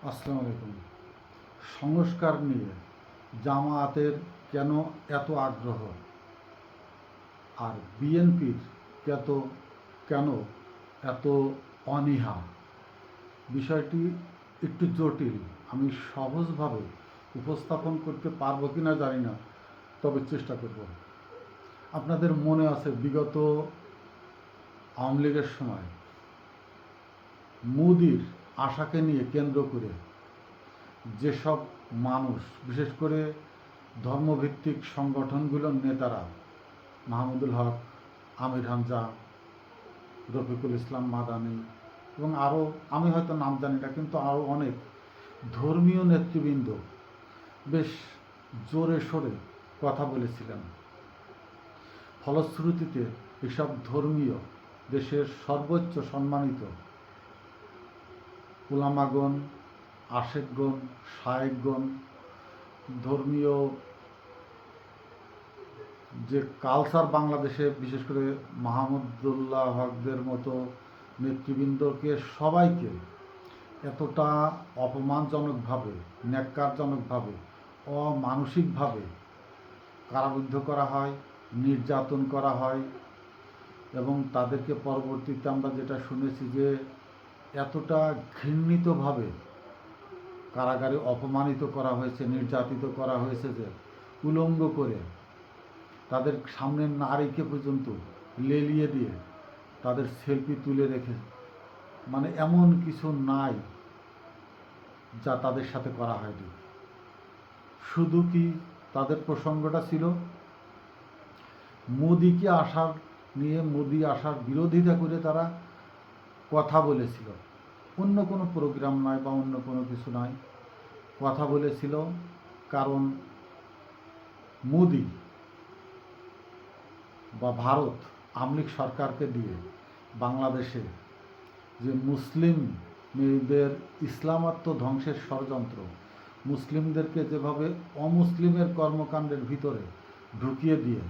আসসালামু আলাইকুম। সংস্কার নিয়ে জামায়াতের কেন এত আগ্রহ আর বিএনপির কেত কেন এত অনীহা? বিষয়টি একটু জটিল। আমি সহজভাবে উপস্থাপন করতে পারবো কিনা জানি না, তবে চেষ্টা করব। আপনাদের মনে আছে বিগত আওয়ামী লীগের সময় মোদির আশাকে নিয়ে কেন্দ্র করে যেসব মানুষ, বিশেষ করে ধর্মভিত্তিক সংগঠনগুলোর নেতারা, মাহমুদুল হক, আমির হামজা, রফিকুল ইসলাম মাদানি এবং আরও, আমি হয়তো নাম জানি না, কিন্তু আরও অনেক ধর্মীয় নেতৃবৃন্দ বেশ জোরে সোরে কথা বলেছিলেন। ফলশ্রুতিতে এসব ধর্মীয়, দেশের সর্বোচ্চ সম্মানিত উলামাগণ, আশেকগণ, শায়েকগণ, ধর্মীয় যে কালচার বাংলাদেশে, বিশেষ করে মাহমুদুল্লাহ হকদের মতো নেতৃবৃন্দকে সবাইকে এতটা অপমানজনকভাবে, ন্যাক্কারজনকভাবে, অমানসিকভাবে কারারুদ্ধ করা হয়, নির্যাতন করা হয় এবং তাদেরকে পরবর্তীতে আমরা যেটা শুনেছি যে এতটা ঘৃণিতভাবে কারাগারে অপমানিত করা হয়েছে, নির্যাতিত করা হয়েছে যে উলঙ্গ করে তাদের সামনের নারীকে পর্যন্ত লেলিয়ে দিয়ে তাদের সেলফি তুলে রেখে, মানে এমন কিছু নাই যা তাদের সাথে করা হয়নি। শুধু কি তাদের প্রসঙ্গটা ছিল মোদিকে আসার নিয়ে, মোদি আসার বিরোধিতা করে তারা কথা বলেছিল, অন্য কোনো প্রোগ্রাম নয় বা অন্য কোনো কিছু নয়, কথা বলেছিল। কারণ মোদি বা ভারত আওয়ামী লীগ সরকারকে দিয়ে বাংলাদেশে যে মুসলিম মেয়েদের ইসলামাত্ম ধ্বংসের ষড়যন্ত্র, মুসলিমদেরকে যেভাবে অমুসলিমের কর্মকাণ্ডের ভিতরে ঢুকিয়ে দিয়ে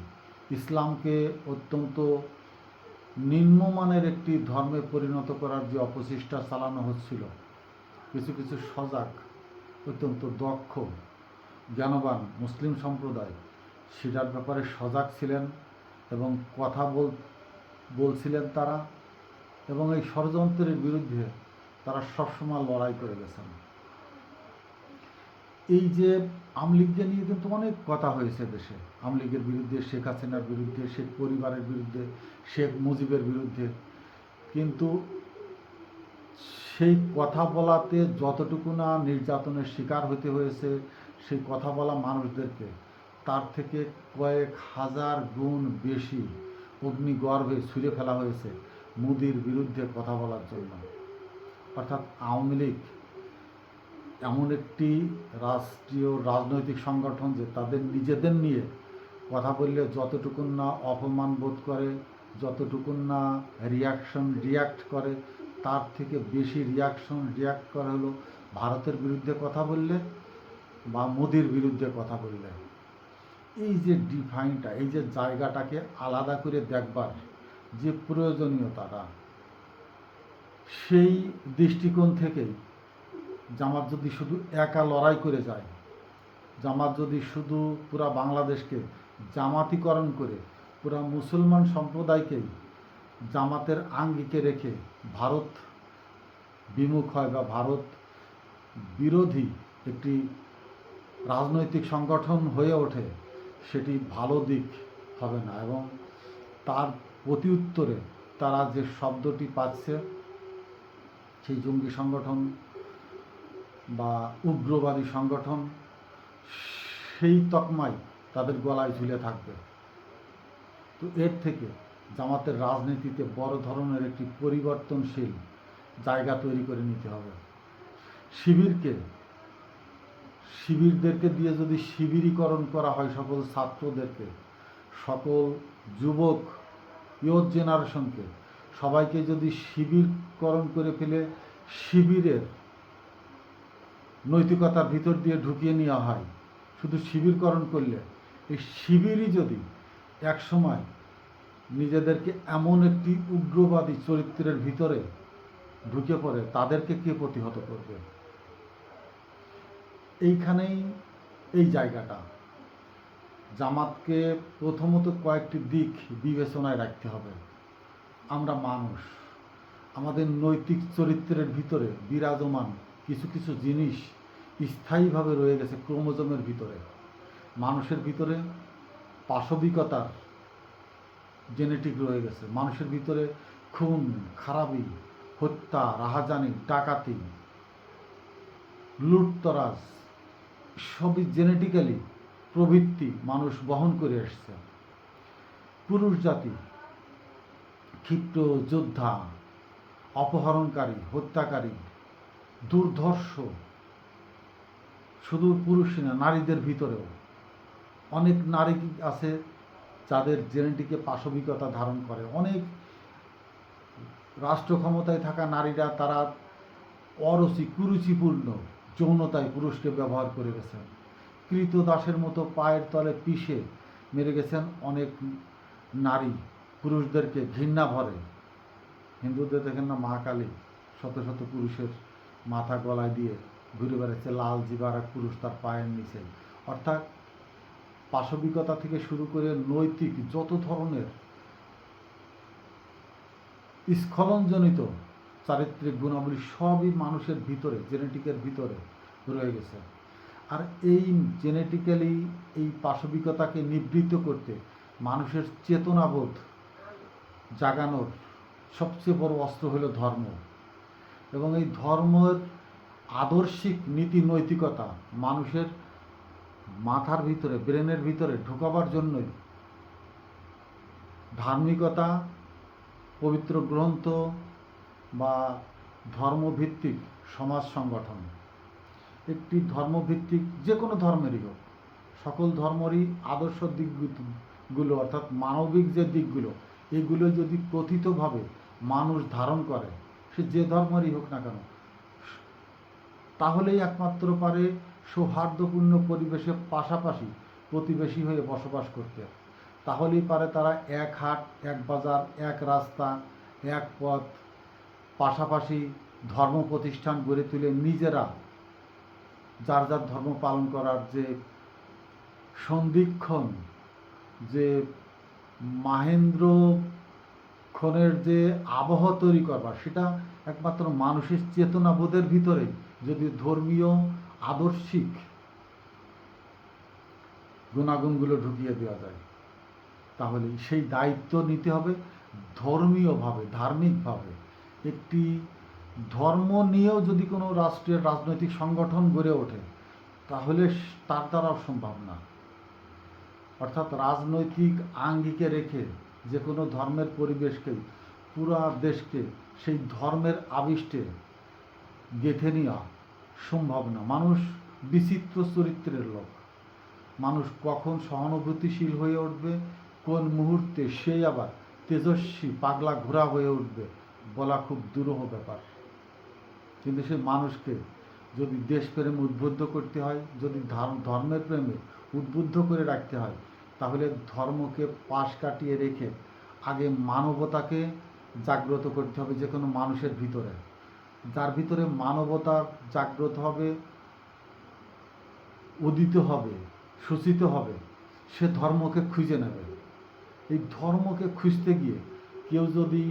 ইসলামকে অত্যন্ত নিম্নমানের একটি ধর্মে পরিণত করার যে অপচেষ্টা চালানো হচ্ছিল, কিছু কিছু সজাগ, অত্যন্ত দক্ষ, জ্ঞানবান মুসলিম সম্প্রদায় সেটার ব্যাপারে সজাগ ছিলেন এবং কথা বলছিলেন তারা, এবং এই ষড়যন্ত্রের বিরুদ্ধে তারা সবসময় লড়াই করে গেছেন। এই যে আওয়ামী লীগকে নিয়ে কিন্তু অনেক কথা হয়েছে দেশে, আওয়ামী লীগের বিরুদ্ধে, শেখ হাসিনার বিরুদ্ধে, শেখ পরিবারের বিরুদ্ধে, শেখ মুজিবের বিরুদ্ধে, কিন্তু সেই কথা বলাতে যতটুকু না নির্যাতনের শিকার হতে হয়েছে সেই কথা বলা মানুষদেরকে, তার থেকে কয়েক হাজার গুণ বেশি অগ্নিগর্ভে ছুঁড়ে ফেলা হয়েছে মোদির বিরুদ্ধে কথা বলার জন্য। অর্থাৎ আওয়ামী লীগ এমন একটি রাষ্ট্রীয় রাজনৈতিক সংগঠন যে তাদের নিজেদের নিয়ে কথা বললে যতটুকুন না অপমান বোধ করে, যতটুকুন না রিয়াক্ট করে, তার থেকে বেশি রিয়াক্ট করা হলো ভারতের বিরুদ্ধে কথা বললে বা মোদির বিরুদ্ধে কথা বললে। এই যে ডিফাইনটা, এই যে জায়গাটাকে আলাদা করে দেখবার যে প্রয়োজনীয়তাটা, সেই দৃষ্টিকোণ থেকেই জামাত যদি শুধু একা লড়াই করে যায়, জামাত যদি শুধু পুরা বাংলাদেশকে জামাতিকরণ করে পুরা মুসলমান সম্প্রদায়কেই জামাতের আঙ্গিকে রেখে ভারত বিমুখ হয় বা ভারত বিরোধী একটি রাজনৈতিক সংগঠন হয়ে ওঠে, সেটি ভালো দিক হবে না। এবং তার প্রতি উত্তরে তারা যে শব্দটি পাচ্ছে, সেই জঙ্গি সংগঠন বা উগ্রবাদী সংগঠন, সেই তকমাই তাদের গলায় ঝুলে থাকবে। তো এর থেকে জামাতের রাজনীতিতে বড় ধরনের একটি পরিবর্তনশীল জায়গা তৈরি করে নিতে হবে। শিবিরদেরকে দিয়ে যদি শিবিরীকরণ করা হয়, সকল ছাত্রদেরকে, সকল যুবক, ইয়থ জেনারেশনকে, সবাইকে যদি শিবিরকরণ করে ফেলে শিবিরের নৈতিকতার ভিতর দিয়ে ঢুকিয়ে নেওয়া হয়, শুধু শিবিরকরণ করলে এই শিবিরই যদি একসময় নিজেদেরকে এমন একটি উগ্রবাদী চরিত্রের ভিতরে ঢুকে পড়ে, তাদেরকে কে প্রতিহত করবে? এইখানেই এই জায়গাটা জামাতকে প্রথমত কয়েকটি দিক বিবেচনায় রাখতে হবে। আমরা মানুষ, আমাদের নৈতিক চরিত্রের ভিতরে বিরাজমান কিছু কিছু জিনিস স্থায়ীভাবে রয়ে গেছে ক্রোমোজোমের ভিতরে। মানুষের ভিতরে পাশবিকতার জেনেটিক রয়ে গেছে, মানুষের ভিতরে খুন খারাপি, হত্যা, রাহাজানি, ডাকাতি, লুটতরাজ সবই জেনেটিক্যালি প্রবৃত্তি মানুষ বহন করে এসছে। পুরুষ জাতি ক্ষিপ্র যোদ্ধা, অপহরণকারী, হত্যাকারী, দুর্ধর্ষ, শুধু পুরুষই না, নারীদের ভিতরেও অনেক নারী আছে যাদের জেনেটিকে পাশবিকতা ধারণ করে। অনেক রাষ্ট্র ক্ষমতায় থাকা নারীরা তারা কুরুচিপূর্ণ যৌনতায় পুরুষকে ব্যবহার করে গেছেন। কৃতদাসের মতো পায়ের তলে পিষে মেরে গেছেন অনেক নারী পুরুষদেরকে ঘৃণা ভরে। হিন্দুদের দেখেন না, মা কালী শত শত পুরুষের মাথা গলায় দিয়ে ঘুরে বেড়াচ্ছে, লাল জিবার এক পুরুষ তার পায়ের নিচে। অর্থাৎ পাশবিকতা থেকে শুরু করে নৈতিক যত ধরনের স্খলনজনিত চারিত্রিক গুণাবলী সবই মানুষের ভিতরে, জেনেটিকের ভিতরে রয়ে গেছে। আর এই জেনেটিক্যালি এই পাশবিকতাকে নিবৃত্ত করতে মানুষের চেতনাবোধ জাগানোর সবচেয়ে বড় অস্ত্র হলো ধর্ম। এবং এই ধর্মের আদর্শিক নীতি নৈতিকতা মানুষের মাথার ভিতরে, ব্রেনের ভিতরে ঢোকাবার জন্যই ধার্মিকতা, পবিত্র গ্রন্থ বা ধর্মভিত্তিক সমাজ সংগঠন। একটি ধর্মভিত্তিক যে কোনো ধর্মেরই হোক, সকল ধর্মেরই আদর্শ দিকগুলো অর্থাৎ মানবিক যে দিকগুলো, এগুলো যদি প্রথিতভাবে মানুষ ধারণ করে, সে যে ধর্মেরই হোক না কেন, তাহলেই একমাত্র পারে সৌহার্দ্যপূর্ণ পরিবেশে পাশাপাশি প্রতিবেশী হয়ে বসবাস করতে। তাহলেই পারে তারা এক হাট, এক বাজার, এক রাস্তা, এক পথ, পাশাপাশি ধর্ম প্রতিষ্ঠান গড়ে তুলে নিজেরা যার যার ধর্ম পালন করার যে সন্ধিক্ষণ, যে মাহেন্দ্রক্ষণের যে আবহ তৈরি করবার, সেটা একমাত্র মানুষের চেতনাবোধের ভিতরেই যদি ধর্মীয় আদর্শিক গুণাগুণগুলো ঢুকিয়ে দেওয়া যায়, তাহলে সেই দায়িত্ব নিতে হবে ধর্মীয়ভাবে, ধার্মিকভাবে। একটি ধর্ম নিয়েও যদি কোনো রাষ্ট্রের রাজনৈতিক সংগঠন গড়ে ওঠে, তাহলে তার দ্বারাও সম্ভব না। অর্থাৎ রাজনৈতিক আঙ্গিকে রেখে যে কোনো ধর্মের পরিবেশকেই, পুরা দেশকে সেই ধর্মের আবিষ্টে গেঁথে নেওয়া সম্ভব না। মানুষ বিচিত্র চরিত্রের লোক। মানুষ কখন সহানুভূতিশীল হয়ে উঠবে, কোন মুহূর্তে সেই আবার তেজস্বী পাগলা ঘোড়া হয়ে উঠবে, বলা খুব দুরূহ ব্যাপার। কিন্তু সেই মানুষকে যদি দেশপ্রেমে উদ্বুদ্ধ করতে হয়, যদি ধর্মের প্রেমে উদ্বুদ্ধ করে রাখতে হয়, তাহলে ধর্মকে পাশ কাটিয়ে রেখে আগে মানবতাকে জাগ্রত করতে হবে যে কোনো মানুষের ভিতরে। যার ভিতরে মানবতা জাগ্রত হবে, উদিত হবে, সূচিত হবে, সে ধর্মকে খুঁজে নেবে। এই ধর্মকে খুঁজতে গিয়ে কেউ যদি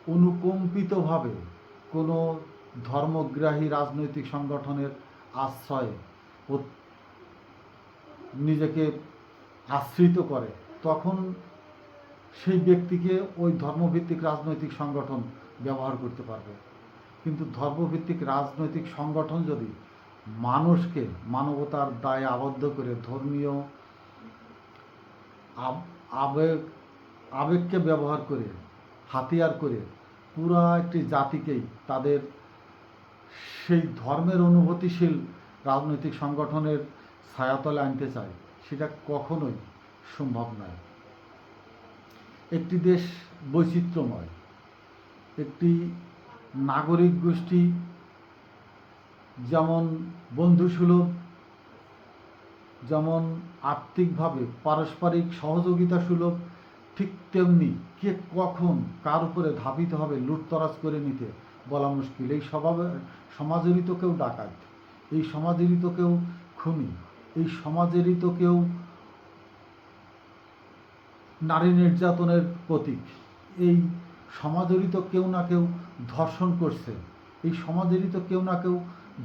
অনুকম্পিতভাবে কোনো ধর্মগ্রাহী রাজনৈতিক সংগঠনের আশ্রয়ে নিজেকে আশ্রিত করে, তখন সেই ব্যক্তিকে ওই ধর্মভিত্তিক রাজনৈতিক সংগঠন ব্যবহার করতে পারবে। কিন্তু ধর্মভিত্তিক রাজনৈতিক সংগঠন যদি মানুষকে মানবতার দায়ে আবদ্ধ করে ধর্মীয় আবেগকে ব্যবহার করে, হাতিয়ার করে পুরা একটি জাতিকেই তাদের সেই ধর্মের অনুভূতিশীল রাজনৈতিক সংগঠনের ছায়াতলে আনতে চায়, সেটা কখনোই সম্ভব নয়। একটি দেশ বৈচিত্র্যময়, একটি নাগরিক গোষ্ঠী যেমন বন্ধুসুলভ, যেমন আর্থিকভাবে পারস্পরিক সহযোগিতা সুলভ, ঠিক তেমনি কে কখন কার উপরে ধাবিত হবে লুটতরাজ করে নিতে বলা মুশকিল। এই সমাজেরই তো কেউ ডাকাত, এই সমাজেরই তো কেউ খুনি, এই সমাজেরই তো কেউ নারী নির্যাতনের প্রতীক, এই সমাজেরই তো কেউ না কেউ ধর্ষণ করছে, এই সমাজেরই তো কেউ না কেউ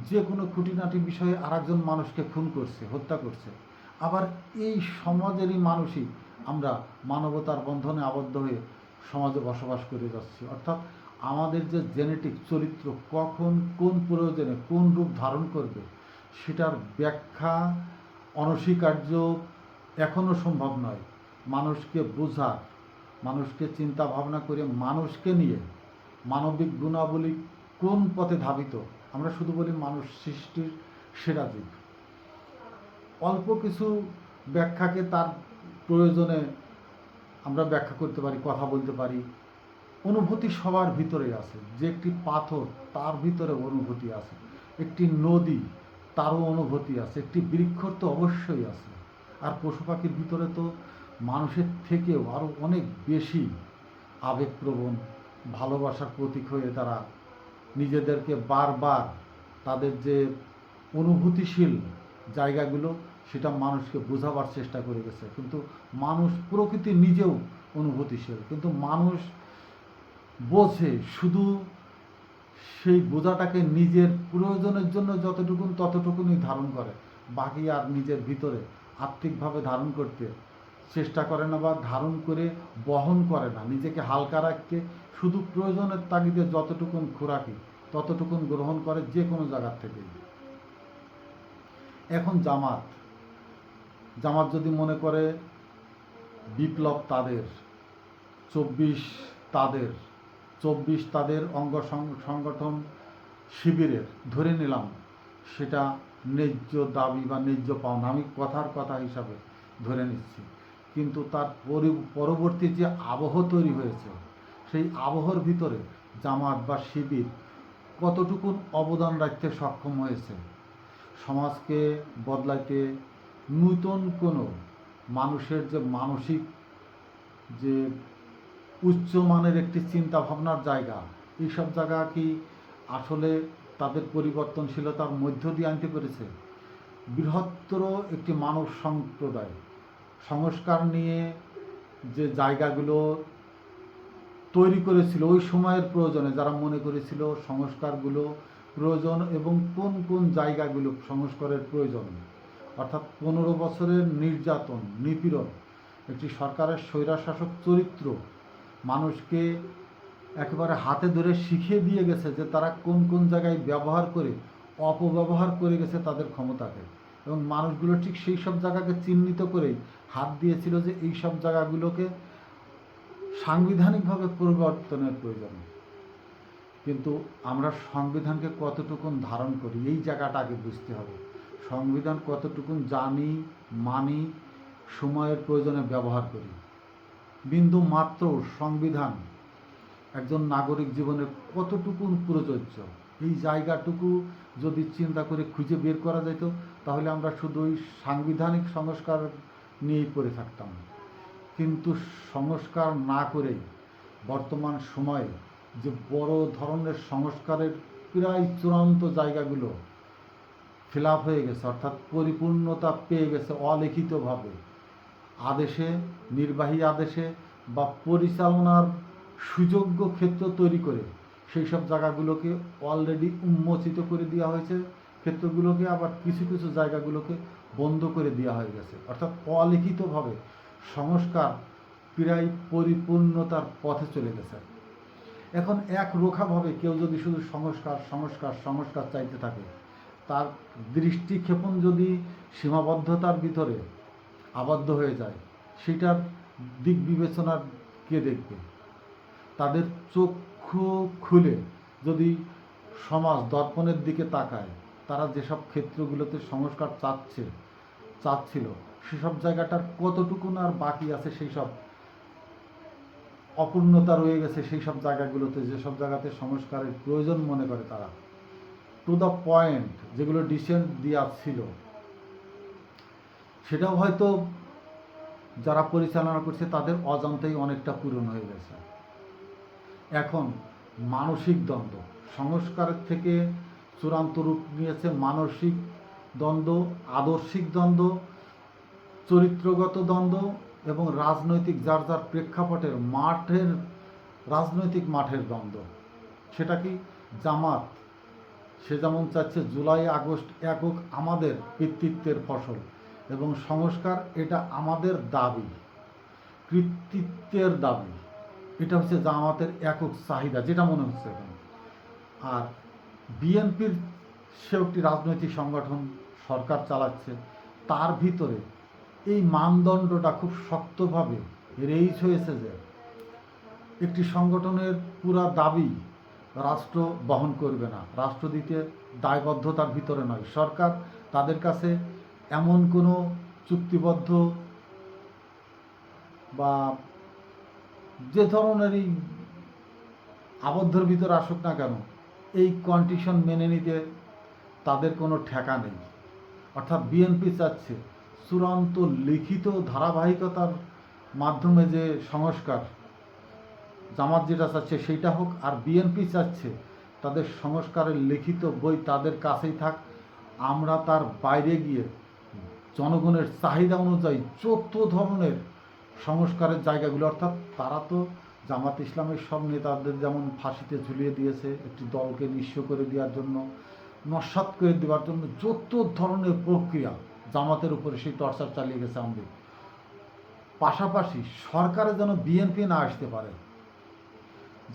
যে কোনো খুঁটিনাটি বিষয়ে আরেকজন মানুষকে খুন করছে, হত্যা করছে। আবার এই সমাজেরই মানুষই আমরা মানবতার বন্ধনে আবদ্ধ হয়ে সমাজে বসবাস করে যাচ্ছি। অর্থাৎ আমাদের যে জেনেটিক চরিত্র কখন কোন প্রয়োজনে কোন রূপ ধারণ করবে সেটার ব্যাখ্যা অনস্বীকার্য, এখনও সম্ভব নয়। মানুষকে বোঝার, মানুষকে চিন্তা ভাবনা করে মানুষকে নিয়ে মানবিক গুণাবলী কোন পথে ধাবিত, আমরা শুধু বলি মানুষ সৃষ্টির সেরা জীব। অল্প কিছু ব্যাখ্যাকে তার প্রয়োজনে আমরা ব্যাখ্যা করতে পারি, কথা বলতে পারি। অনুভূতি সবার ভিতরে আছে, যে একটি পাথর তার ভিতরে অনুভূতি আছে, একটি নদী তারও অনুভূতি আছে, একটি বৃক্ষর তো অবশ্যই আছে। আর পশু পাখির ভিতরে তো মানুষের থেকেও আরও অনেক বেশি আবেগপ্রবণ, ভালোবাসার প্রতীক হয়ে তারা নিজেদেরকে বারবার তাদের যে অনুভূতিশীল জায়গাগুলো সেটা মানুষকে বোঝাবার চেষ্টা করে গেছে। কিন্তু মানুষ, প্রকৃতি নিজেও অনুভূতিশীল, কিন্তু মানুষ বোঝে শুধু সেই বোঝাটাকে নিজের প্রয়োজনের জন্য যতটুকুন ততটুকুনই ধারণ করে, বাকি আর নিজের ভিতরে আত্মিকভাবে ধারণ করতে চেষ্টা করে না বা ধারণ করে বহন করে না। নিজেকে হালকা রাখতে শুধু প্রয়োজনের তাগিদে যতটুকুন খোরাকি ততটুকুন গ্রহণ করে যে কোনো জায়গার থেকেই। এখন জামাত জামাত যদি মনে করে বিপ্লব তাদের, 24 তাদের অঙ্গ সংগঠন শিবিরের, ধরে নিলাম সেটা ন্যায্য দাবি বা ন্যায্য পাওনা, আমি কথার কথা হিসাবে ধরে নিচ্ছি। কিন্তু তার পরবর্তী যে আবহ তৈরি হয়েছে সেই আবহর ভিতরে জামাত বা শিবির কতটুকুন অবদান রাখতে সক্ষম হয়েছে সমাজকে বদলাইতে, নূতন কোনো মানুষের যে মানসিক যে উচ্চমানের একটি চিন্তা ভাবনার জায়গা, এইসব জায়গা কি আসলে তাদের পরিবর্তনশীলতার মধ্য দিয়ে আনতে পেরেছে? বৃহত্তর একটি মানব সম্প্রদায় সংস্কার নিয়ে যে জায়গাগুলো তৈরি করেছিল ওই সময়ের প্রয়োজনে, যারা মনে করেছিল সংস্কারগুলো প্রয়োজন এবং কোন কোন জায়গাগুলো সংস্কারের প্রয়োজন, অর্থাৎ 15 বছরের নির্যাতন নিপীড়ন, একটি সরকারের স্বৈরশাসক চরিত্র মানুষকে একেবারে হাতে ধরে শিখিয়ে দিয়ে গেছে যে তারা কোন কোন জায়গায় ব্যবহার করে অপব্যবহার করে গেছে তাদের ক্ষমতাকে, এবং মানুষগুলো ঠিক সেই সব জায়গাকে চিহ্নিত করেই হাত দিয়েছিল যে এই সব জায়গাগুলোকে সাংবিধানিকভাবে পরিবর্তনের প্রয়োজন। কিন্তু আমরা সংবিধানকে কতটুকুন ধারণ করি এই জায়গাটা আগে বুঝতে হবে। সংবিধান কতটুকুন জানি, মানি, সময়ের প্রয়োজনে ব্যবহার করি। বিন্দু মাত্র সংবিধান একজন নাগরিক জীবনে কতটুকুন প্রযোজ্য, এই জায়গাটুকু যদি চিন্তা করে খুঁজে বের করা যেত তাহলে আমরা শুধু ওই সাংবিধানিক সংস্কার নিয়েই পড়ে থাকতাম। কিন্তু সংস্কার না করেই বর্তমান সময়ে যে বড় ধরনের সংস্কারের প্রায় চূড়ান্ত জায়গাগুলো ফিল আপ হয়ে গেছে, অর্থাৎ পরিপূর্ণতা পেয়ে গেছে অলিখিতভাবে আদেশে, নির্বাহী আদেশে বা পরিচালনার সুযোগ্য ক্ষেত্র তৈরি করে সেই সব জায়গাগুলোকে অলরেডি উন্মোচিত করে দেওয়া হয়েছে ক্ষেত্রগুলোকে, আবার কিছু কিছু জায়গাগুলোকে বন্ধ করে দেওয়া হয়ে গেছে। অর্থাৎ অলিখিতভাবে সংস্কার প্রায় পরিপূর্ণতার পথে চলে গেছে। এখন একরোখাভাবে কেউ যদি শুধু সংস্কার সংস্কার সংস্কার চাইতে থাকে, তার দৃষ্টিক্ষেপণ যদি সীমাবদ্ধতার ভিতরে আবদ্ধ হয়ে যায়, সেটার দিক বিবেচনার কে দেখবে? তাদের চক্ষু খুলে যদি সমাজ দর্পণের দিকে তাকায়, তারা যেসব ক্ষেত্রগুলোতে সংস্কার চাচ্ছিল সেসব জায়গাটার কতটুকুন আর বাকি আছে, সেই সব অপূর্ণতা রয়ে গেছে সেই সব জায়গাগুলোতে, যেসব জায়গাতে সংস্কারের প্রয়োজন মনে করে তারা, টু দ্য পয়েন্ট যেগুলো ডিসেন্ট দেওয়া ছিল সেটাও হয়তো যারা পরিচালনা করছে তাদের অজান্তেই অনেকটা পূরণ হয়ে গেছে। এখন মানসিক দ্বন্দ্ব, সংস্কারের থেকে চূড়ান্ত রূপ নিয়েছে মানসিক দ্বন্দ্ব, আদর্শিক দ্বন্দ্ব, চরিত্রগত দ্বন্দ্ব এবং রাজনৈতিক যার যার প্রেক্ষাপটের মাঠের রাজনৈতিক মাঠের দ্বন্দ্ব। সেটা কি? জামাত সে যেমন চাচ্ছে জুলাই আগস্ট একক আমাদের কৃতিত্বের ফসল এবং সংস্কার এটা আমাদের দাবি, কৃতিত্বের দাবি, এটা হচ্ছে জামাতের একক চাহিদা যেটা মনে হচ্ছে এখন। আর বিএনপির সে একটি রাজনৈতিক সংগঠন, সরকার চালাচ্ছে, তার ভিতরে এই মানদণ্ডটা খুব শক্তভাবে রেইজ হয়েছে যে একটি সংগঠনের পুরা দাবি রাষ্ট্র বহন করবে না, রাষ্ট্র দিতে দায়বদ্ধতার ভিতরে নয়। সরকার তাদের কাছে এমন কোনো চুক্তিবদ্ধ বা যে ধরনেরই আবদ্ধর ভিতরে আসুক না কেন, এই কন্ডিশন মেনে নিতে তাদের কোনো ঠেকা নেই। অর্থাৎ বিএনপি চাচ্ছে চূড়ান্ত লিখিত ধারাবাহিকতার মাধ্যমে যে সংস্কার, জামাত যেটা চাচ্ছে সেইটা হোক, আর বিএনপি চাচ্ছে তাদের সংস্কারের লিখিত বই তাদের কাছেই থাক, আমরা তার বাইরে গিয়ে জনগণের চাহিদা অনুযায়ী যত ধরনের সংস্কারের জায়গাগুলো, অর্থাৎ তারা তো জামাত ইসলামের সব নেতাদের যেমন ফাঁসিতে ঝুলিয়ে দিয়েছে একটি দলকে নিঃস্ব করে দেওয়ার জন্য, নস্যাৎ করে দেওয়ার জন্য যত ধরনের প্রক্রিয়া জামাতের উপরে সেই টর্চার চালিয়ে গেছে আমাদের। পাশাপাশি সরকারে যেন বিএনপি না আসতে পারে।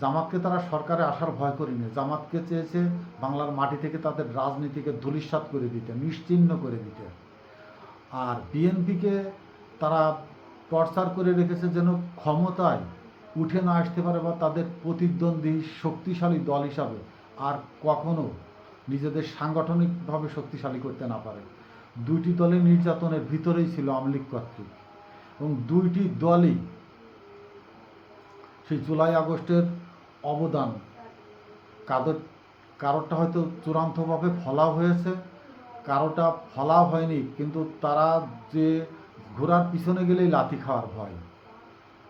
জামাতকে তারা সরকারে আসার ভয় করেনি, জামাতকে চেয়েছে বাংলার মাটি থেকে তাদের রাজনীতিকে ধূলিসাৎ করে দিতে, নিশ্চিহ্ন করে দিতে। আর বিএনপিকে তারা টর্চার করে রেখেছে যেন ক্ষমতায় উঠে না আসতে পারে বা তাদের প্রতিদ্বন্দ্বী শক্তিশালী দল হিসাবে আর কখনো নিজেদের সাংগঠনিকভাবে শক্তিশালী করতে না পারে। দুইটি দলের নির্যাতনের ভিতরেই ছিল আওয়ামী লীগ কর্তৃক, এবং দুইটি দলই সেই জুলাই আগস্টের অবদান কারোরটা হয়তো চূড়ান্তভাবে ফলাও হয়েছে, কারোটা ফলাও হয়নি, কিন্তু তারা যে ঘোড়ার পিছনে গেলেই লাথি খাওয়ার ভয়,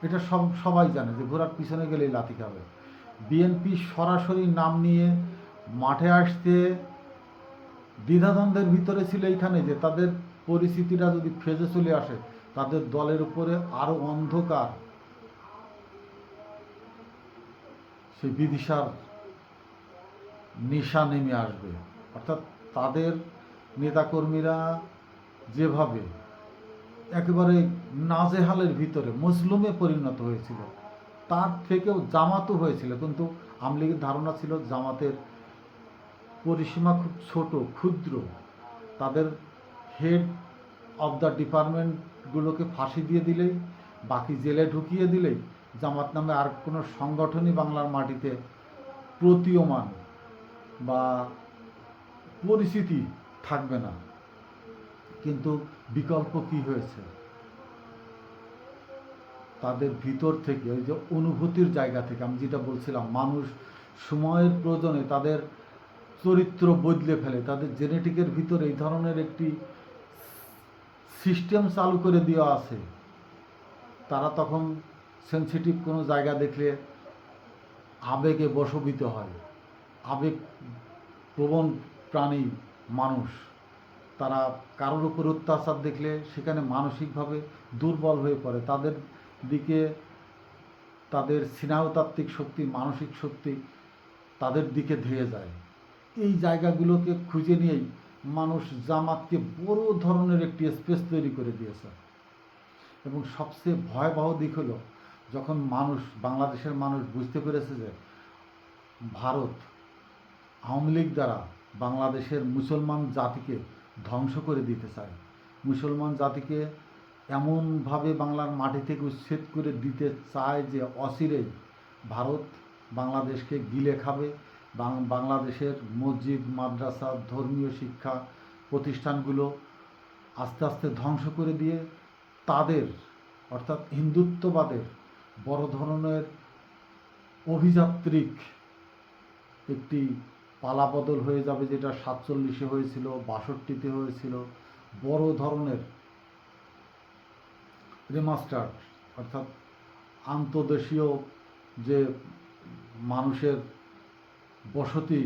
এটা সবাই জানে যে ঘোড়ার পিছনে গেলেই লাথি খাবে। বিএনপি সরাসরি নাম নিয়ে মাঠে আসতে দ্বিধাদ্বন্দ্বের ভিতরে ছিল এইখানে যে তাদের পরিস্থিতিটা যদি ফেজে চলে আসে, তাদের দলের উপরে আরও অন্ধকার সেই বিদিশার নেশা নেমে আসবে। অর্থাৎ তাদের নেতাকর্মীরা যেভাবে একেবারে নাজেহালের ভিতরে মজলুমে পরিণত হয়েছিল, তার থেকেও জামাতও হয়েছিল, কিন্তু আওয়ামী লীগের ধারণা ছিল জামাতের পরিসীমা খুব ছোট, ক্ষুদ্র, তাদের হেড অব দ্য ডিপার্টমেন্টগুলোকে ফাঁসি দিয়ে দিলেই, বাকি জেলে ঢুকিয়ে দিলেই জামাত নামে আর কোনো সংগঠনই বাংলার মাটিতে প্রতীয়মান বা পরিচিতি থাকবে না। কিন্তু বিকল্প কি হয়েছে? তাদের ভিতর থেকে ওই যে অনুভূতির জায়গা থেকে আমি যেটা বলছিলাম, মানুষ সময়ের প্রয়োজনে তাদের চরিত্র বদলে ফেলে, তাদের জেনেটিকের ভিতরে এই ধরনের একটি সিস্টেম চালু করে দেওয়া আছে। তারা তখন সেন্সিটিভ কোনো জায়গা দেখলে আবেগে বশবীত হয়, আবেগ প্রবণ প্রাণী মানুষ। তারা কারোর উপর অত্যাচার দেখলে সেখানে মানসিকভাবে দুর্বল হয়ে পড়ে, তাদের দিকে তাদের স্নায়ুতাত্ত্বিক শক্তি, মানসিক শক্তি তাদের দিকে ধেয়ে যায়। এই জায়গাগুলোকে খুঁজে নিয়েই মানুষ জামাতকে বড় ধরনের একটি স্পেস তৈরি করে দিয়েছে। এবং সবচেয়ে ভয়াবহ দিক হলো যখন বাংলাদেশের মানুষ বুঝতে পেরেছে যে ভারত আওয়ামী লীগ দ্বারা বাংলাদেশের মুসলমান জাতিকে ধ্বংস করে দিতে চায়, মুসলমান জাতিকে এমনভাবে বাংলার মাটি থেকে উচ্ছেদ করে দিতে চায় যে অচিরেই ভারত বাংলাদেশকে গিলে খাবে, বাংলাদেশের মসজিদ, মাদ্রাসা, ধর্মীয় শিক্ষা প্রতিষ্ঠানগুলো আস্তে আস্তে ধ্বংস করে দিয়ে তাদের অর্থাৎ হিন্দুত্ববাদের বড় ধরনের অভিযাত্রিক একটি পালাবদল হয়ে যাবে, যেটা 47-এ হয়েছিল, 62-তে হয়েছিল। বড় ধরনের রিমাস্টার অর্থাৎ আন্তদেশীয় যে মানুষের বসতি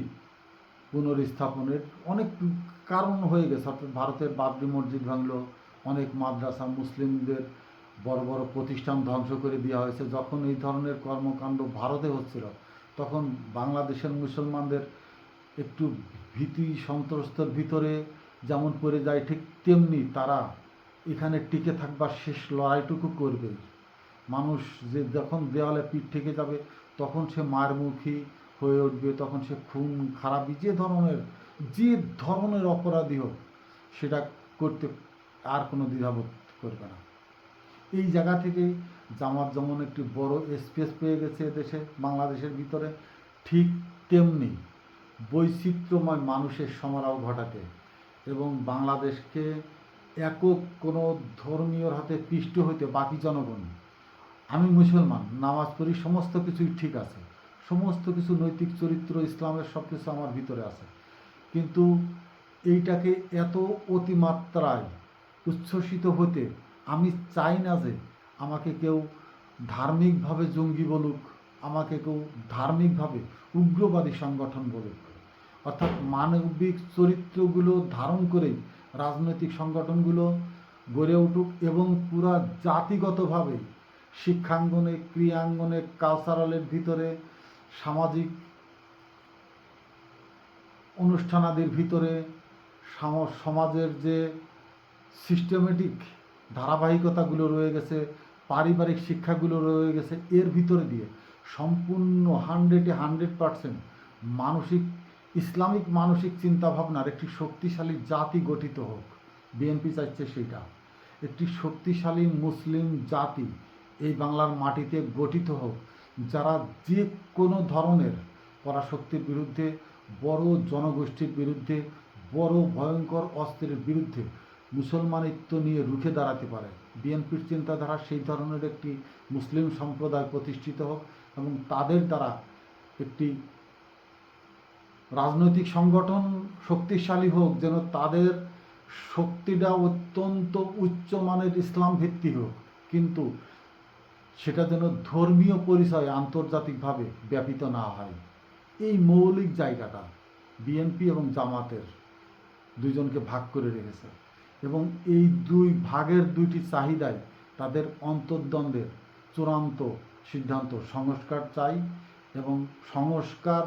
পুনর্স্থাপনের অনেক কারণ হয়ে গেছে। অর্থাৎ ভারতের বাবরি মসজিদ ভাঙলো, অনেক মাদ্রাসা, মুসলিমদের বড় বড় প্রতিষ্ঠান ধ্বংস করে দেওয়া হয়েছে। যখন এই ধরনের কর্মকাণ্ড ভারতে হচ্ছিল, তখন বাংলাদেশের মুসলমানদের একটু ভীতি সন্ত্রস্তর ভিতরে যেমন পড়ে যায়, ঠিক তেমনি তারা এখানে টিকে থাকবার শেষ লড়াইটুকু করবে। মানুষ যে যখন দেওয়ালে পিঠ থেকে যাবে, তখন সে মারমুখী হয়ে উঠবে, তখন সে খুন খারাপি যে ধরনের অপরাধী হোক সেটা করতে আর কোনো দ্বিধাবোধ করবে না। এই জায়গা থেকেই জামাত যেমন একটি বড় স্পেস পেয়ে গেছে দেশে, বাংলাদেশের ভিতরে, ঠিক তেমনি বৈচিত্র্যময় মানুষের সমারোহ ঘটাতে এবং বাংলাদেশকে একক কোনো ধর্মীয়র হাতে পিষ্ট হইতে বাকি জনগণ, আমি মুসলমান, নামাজ পড়ি, সমস্ত কিছুই ঠিক আছে, সমস্ত কিছু নৈতিক চরিত্র ইসলামের সব কিছু আমার ভিতরে আছে, কিন্তু এইটাকে এত অতিমাত্রায় উচ্ছ্বসিত হতে আমি চাই না যে আমাকে কেউ ধার্মিকভাবে জঙ্গি বলুক, আমাকে কেউ ধার্মিকভাবে উগ্রবাদী সংগঠন বলুক। অর্থাৎ মানবিক চরিত্রগুলো ধারণ করেই রাজনৈতিক সংগঠনগুলো গড়ে উঠুক এবং পুরা জাতিগতভাবে শিক্ষাঙ্গনে, ক্রিয়াঙ্গনে, কালচারালের ভিতরে, সামাজিক অনুষ্ঠানাদির ভিতরে, সমাজের যে সিস্টেমেটিক ধারাবাহিকতাগুলো রয়ে গেছে, পারিবারিক শিক্ষাগুলো রয়ে গেছে, এর ভিতরে দিয়ে সম্পূর্ণ 100% মানসিক ইসলামিক মানসিক চিন্তাভাবনার একটি শক্তিশালী জাতি গঠিত হোক। বিএনপি চাইছে সেইটা, একটি শক্তিশালী মুসলিম জাতি এই বাংলার মাটিতে গঠিত হোক, যারা যে কোনো ধরনের পরাশক্তির বিরুদ্ধে, বড় জনগোষ্ঠীর বিরুদ্ধে, বড় ভয়ঙ্কর অস্ত্রের বিরুদ্ধে মুসলমানিত্ব নিয়ে রুখে দাঁড়াতে পারে। বিএনপির চিন্তাধারা সেই ধরনের একটি মুসলিম সম্প্রদায় প্রতিষ্ঠিত হোক এবং তাদের দ্বারা একটি রাজনৈতিক সংগঠন শক্তিশালী হোক, যেন তাদের শক্তিটা অত্যন্ত উচ্চমানের ইসলাম ভিত্তিক হোক, কিন্তু সেটা যেন ধর্মীয় পরিচয়ে আন্তর্জাতিকভাবে ব্যাপিত না হয়। এই মৌলিক জায়গাটা বিএনপি এবং জামাতের দুইজনকে ভাগ করে রেখেছে এবং এই দুই ভাগের দুইটি চাহিদায় তাদের অন্তর্দ্বন্দ্বের চূড়ান্ত সিদ্ধান্ত সংস্কার চাই এবং সংস্কার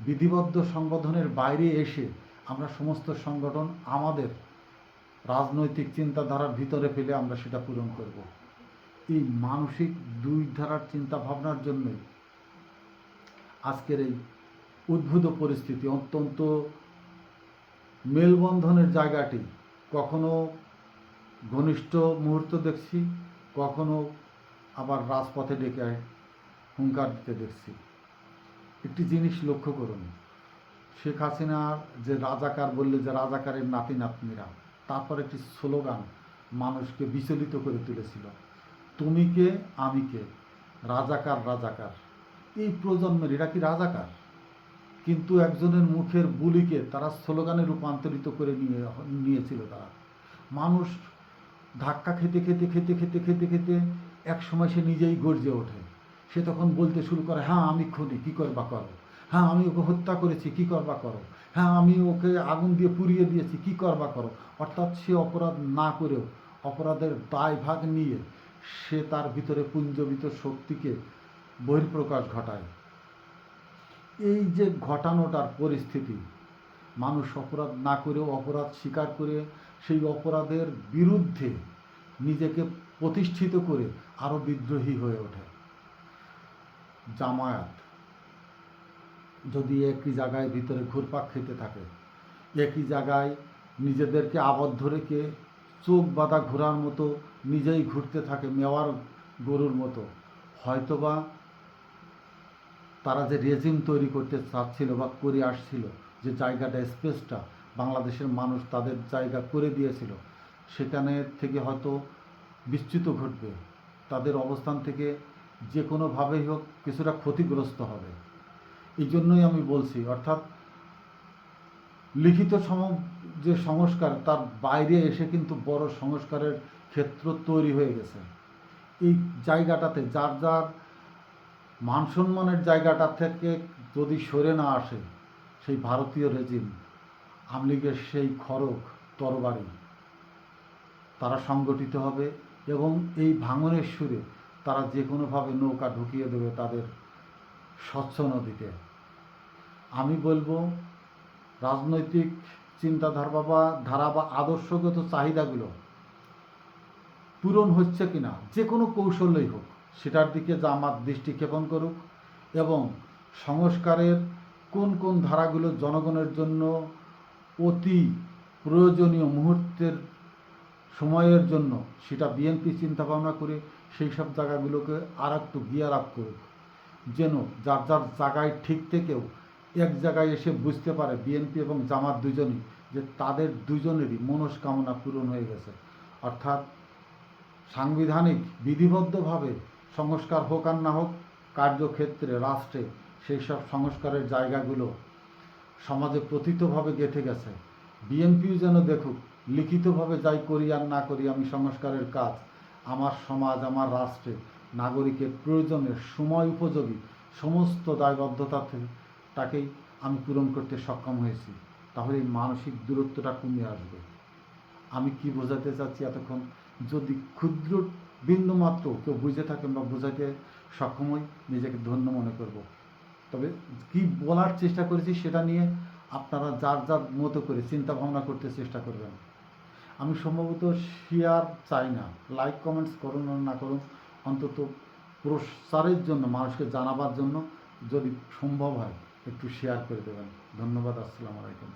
বিধিবদ্ধ সংগঠনের বাইরে এসে আমরা সমস্ত সংগঠন আমাদের রাজনৈতিক চিন্তাধারার ভিতরে ফেলে আমরা সেটা পূরণ করব। এই মানসিক দুই ধারার চিন্তা ভাবনার জন্যই আজকের এই উদ্ভূত পরিস্থিতি। অত্যন্ত মেলবন্ধনের জায়গাটি কখনো ঘনিষ্ঠ মুহূর্ত দেখছি, কখনো আবার রাজপথে ডেকে হুঙ্কার দিতে দেখছি। একটি জিনিস লক্ষ্য করুন, শেখ হাসিনার যে রাজাকার বললে যে রাজাকারের নাতি নাতনিরা, তারপর একটি স্লোগান মানুষকে বিচলিত করে তুলেছিল, তুমি কে আমি কে, রাজাকার রাজাকার। এই প্রজন্মের এরা কি রাজাকার? কিন্তু একজনের মুখের বুলিকে তারা স্লোগানে রূপান্তরিত করে নিয়েছিল। তারা মানুষ ধাক্কা খেতে খেতে খেতে খেতে খেতে খেতে এক সময় সে নিজেই গর্জে ওঠে। সে তখন বলতে শুরু করে, হ্যাঁ আমি খুনি, কী করবা করো, হ্যাঁ আমি ওকে হত্যা করেছি, কী করবা করো, হ্যাঁ আমি ওকে আগুন দিয়ে পুড়িয়ে দিয়েছি, কী করবা করো। অর্থাৎ সে অপরাধ না করেও অপরাধের দায়ভাগ নিয়ে সে তার ভিতরে পুঞ্জীভূত শক্তিকে বহিঃপ্রকাশ ঘটায়। এই যে ঘটানোটার পরিস্থিতি, মানুষ অপরাধ না করেও অপরাধ স্বীকার করে সেই অপরাধের বিরুদ্ধে নিজেকে প্রতিষ্ঠিত করে আরও বিদ্রোহী হয়ে ওঠে। জামায়াত যদি একই জায়গায় ভিতরে ঘুরপাক খেতে থাকে, একই জায়গায় নিজেদেরকে আবদ্ধ রেখে চোখ বাঁধা ঘোরার মতো নিজেই ঘুরতে থাকে মেওয়ার গরুর মতো, হয়তোবা তারা যে রেজিম তৈরি করতে চাচ্ছিল বা করে আসছিল, যে জায়গাটা স্পেসটা বাংলাদেশের মানুষ তাদের জায়গা করে দিয়েছিল, সেখানে থেকে হয়তো বিচ্যুত ঘটবে, তাদের অবস্থান থেকে যে কোনোভাবেই হোক কিছুটা ক্ষতিগ্রস্ত হবে। এই জন্যই আমি বলছি, অর্থাৎ লিখিত যে সংস্কার, তার বাইরে এসে কিন্তু বড় সংস্কারের ক্ষেত্র তৈরি হয়ে গেছে। এই জায়গাটাতে যার যার মান সম্মানের জায়গাটা থেকে যদি সরে না আসে, সেই ভারতীয় রেজিম, আওয়ামী লীগের সেই খড়গ তরবারি, তারা সংগঠিত হবে এবং এই ভাঙনের সুরে তারা যে কোনোভাবে নৌকা ঢুকিয়ে দেবে তাদের স্বচ্ছ নদীতে। আমি বলবো রাজনৈতিক ধারা বা আদর্শগত চাহিদাগুলো পূরণ হচ্ছে কিনা যে কোনো কৌশলেই হোক সেটার দিকে জামাত দৃষ্টিক্ষেপণ করুক এবং সংস্কারের কোন কোন ধারাগুলো জনগণের জন্য অতি প্রয়োজনীয় মুহূর্তের সময়ের জন্য সেটা বিএনপি চিন্তাভাবনা করে সেই সব জায়গাগুলোকে আর একটু গিয়ার আপ করুক, যেন যার যার জায়গায় ঠিক থেকেও এক জায়গায় এসে বুঝতে পারে বিএনপি এবং জামাত দুজনই যে তাদের দুজনেরই মনস্কামনা পূরণ হয়ে গেছে। অর্থাৎ সাংবিধানিক বিধিবদ্ধভাবে সংস্কার হোক আর না হোক, কার্যক্ষেত্রে রাষ্ট্রে সেই সব সংস্কারের জায়গাগুলো সমাজে প্রথিতভাবে গেঁথে গেছে। বিএনপিও যেন দেখুক লিখিতভাবে যাই করি আর না করি আমি সংস্কারের কাজ আমার সমাজ আমার রাষ্ট্রে নাগরিকের প্রয়োজনের সময় উপযোগী সমস্ত দায়বদ্ধতাকেই আমি পূরণ করতে সক্ষম হয়েছি। তাহলে এই মানসিক দূরত্বটা কমে আসবে। আমি কি বোঝাতে চাচ্ছি এতক্ষণ যদি ক্ষুদ্র বিন্দুমাত্র কেউ বুঝে থাকেন বা বোঝাতে সক্ষম হই নিজেকে ধন্য মনে করব। তবে কি বলার চেষ্টা করেছি সেটা নিয়ে আপনারা যার যার মতো করে চিন্তা ভাবনা করতে চেষ্টা করবেন। আমি সম্ভবত শেয়ার চাই না, লাইক কমেন্টস করুন আর না করুন, অন্তত প্রসারের জন্য মানুষকে জানাবার জন্য যদি সম্ভব হয় একটু শেয়ার করে দেবেন। ধন্যবাদ। আসসালামু আলাইকুম।